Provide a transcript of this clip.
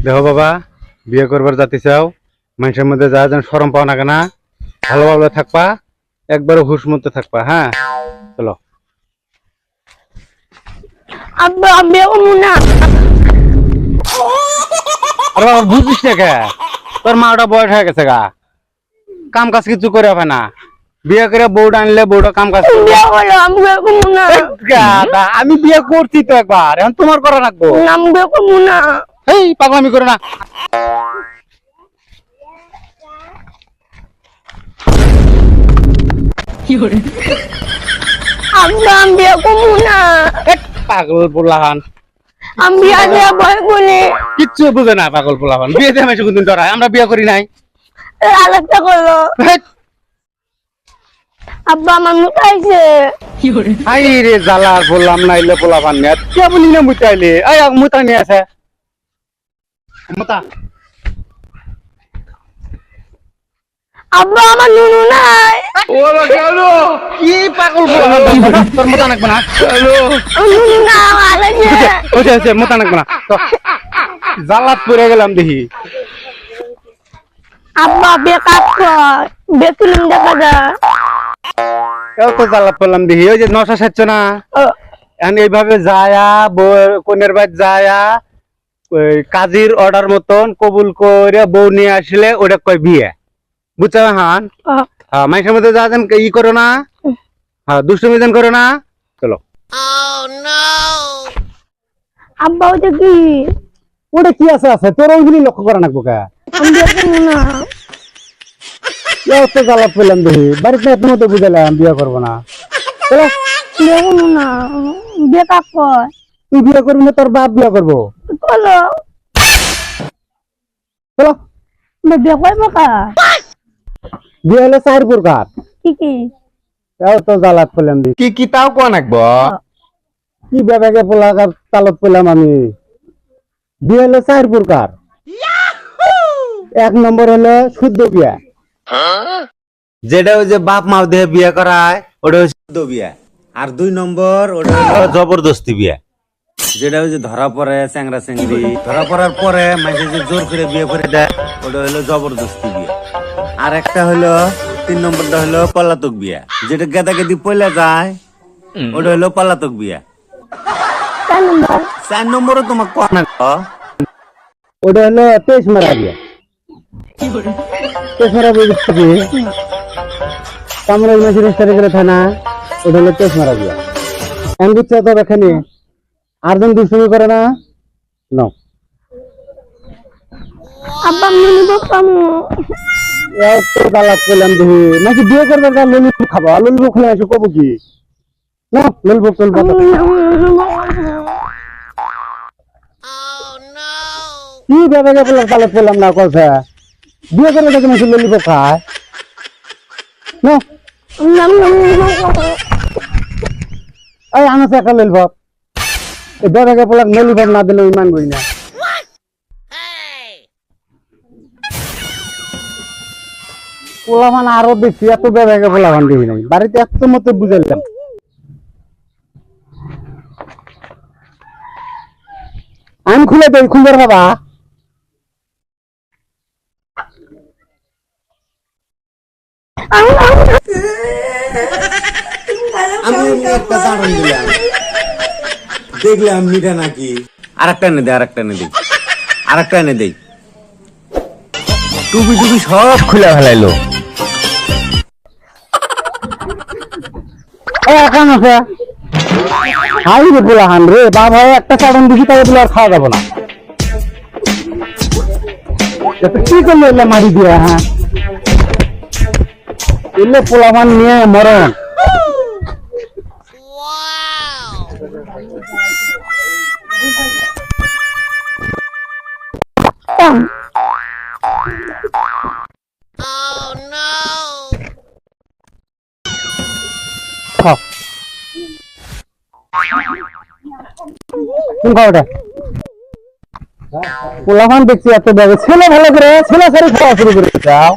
দেখো বাবা, বিয়ে করবার যাতে চাও, মানুষের মধ্যে যা যেন শরম পাও না কেনা, ভালোভাবে থাকবা, একবারও হুশ মধ্যে থাকবা। হ্যাঁ, চলো। আব্বা বিয়ে করবো না। আরে বাবা, বুঝিস না কে? তোর মা ওটা বয়স হয়ে গেছে গা, কাম কাজ কিছু করে হবে না। বিয়ে করে বউটা আনলে বউটা কাম কাজ করবে। বিয়ে করো, আমি বিয়ে করবো না। গাধা, আমি বিয়ে করছি তো একবার, এখন তোমার করা রাখবো। আমি বিয়ে করবো না। এই পাগলামি করে না। আব্বা আমি বিয়ে করবো না। পাগল পোলাহান, আমি বিয়ে দিয়ে ভয় বলি। কিচ্ছু বুঝে না পাগল পোলাহান। বিয়ে দিয়ে আমি কোনদিন ডরাই? আমরা বিয়ে করি নাই। আলাদা করলো। হেৎ, আব্বা আমার মুতাইছে। হাই রে জ্বালা, বললাম না এলে পোলাহান নিয়ে কে বলি না মুতাইলে। এই মুতা নিয়ে আছে মুতা। আব্বা আমার নুনু নাই। ওরা গেল কি পাগল পোলাহান, তোর মুতা নাকবে না। হ্যালো, নুনু না আলাদা। হচ্ছে মুতা নাকবে না। জ্বালাত পড়ে গেলাম দেখি। আব্বা বিয়ে কাজ কর, বিয়ে ফিল্ম দেখা যায়। এও তো জ্বালাত পড়লাম দেখি। ওই যে নশা সাজছো না, এখন এইভাবে যায়া কনের বাড়ি যায়া ওই কাজীর অর্ডার মতন কবুল করে বউ নিয়ে আসলে ওটা কয় বিয়ে, বুঝছো? হান হ্যাঁ, মাইসের মধ্যে যা যেন ই করো না, হ্যাঁ দুষ্টুমি যেন করো না। চলো। আব্বা ওটা কি? ওটা কি আছে আছে তোর ওইগুলি লক্ষ্য করা নাকবো কে? আমি বিয়ে করবো না। এও তো জ্বালাত পেলাম দেখি, বাড়িতে এত মতো বুঝালাম বিয়ে করবো না। চলো। বিয়ে করবো না, বিয়ে কাজ কর। তুই বিয়ে করবি না, তোর বাপ বিয়ে করবো। চলো চলো। বিয়ে করবো কা? বিয়ে হলে 4 প্রকার। কি কি? এও তো জ্বালাত পেলাম দেখি। কি কি তাও কোয়া নাকবো? কি ব্যাপারে পোলাকার তালত পেলাম আমি। বিয়ে হলো 4 প্রকার। 1 নম্বর হলো শুদ্ধ বিয়া, যেটা ওই যে বাপ মা দেহে বিয়ে করায় ওটা হচ্ছে শুদ্ধ বিয়া। আর 2 নম্বর ওটা হলো জবরদস্তি বিয়া, যেটা ওই যে ধরা পড়ে চ্যাংরা চ্যাংরি, ধরা পড়ার পরে মাঝে যে জোর করে বিয়ে করে দেয় ওটা হলো জবরদস্তি বিয়া। আর একটা হলো 3 নম্বরটা হলো পলাতক বিয়া, যেটা গেদা গেদি পয়লা যায় ওটা হলো পলাতক বিয়া। 4 নম্বরও তোমাকে কোয়া নাকবো। ওটা হলো 23 মারা বিয়া। 23 মারা বুঝতে কি? কামরাজ মাসির তারিখে থানা, ওটা হলো 23 মারা বিয়া। আমি বুঝতে তো এখানে আরজন দুষ্টুমি করে না। ন আব্বা আমি নিব পামু। এত তালাক পেলাম দেখি, নাকি বিয়ে করবে না? ললিপপ খাবা, ললিপপ খেলে এসে কবো কি না? ললিপপ চলবে কি ব্যাপারে বললাম তালাক পেলাম না কথা। বিয়ে করবে নাকি নাকি ললিপপ খায় না? এই আমার একটা ললিপপ, এই ব্যাপারে বললাম ললিপপ না দিলে ইমান করি না। পোলামান আরো বেশি, এত ব্যাপারে পোলামান দিবি নাই বাড়িতে এত মতো বুঝাইলাম। আমি খুলে দেই, খুলবার বাবা। আমি একটা চাটন দিলাম, দেখলাম মিঠা নাকি। আরেকটা এনে দে, আরেকটা এনে দেই, আরেকটা এনে দেই। টুপি টুপি সব খুলে ফেলাইলো। এখন আছে হাই রে পোলাহান রে বাবা, একটা চাটন দিছি তাই বলে আর খাওয়া যাবো না। কি করলো এলে মারি দিয়া? হ্যাঁ এলে পোলামান নিয়ে মরণ। পোলামান দেখছি এত ব্যাগে, ছেলে ভালো করে ছেলে সারি খাওয়া শুরু করে যাও।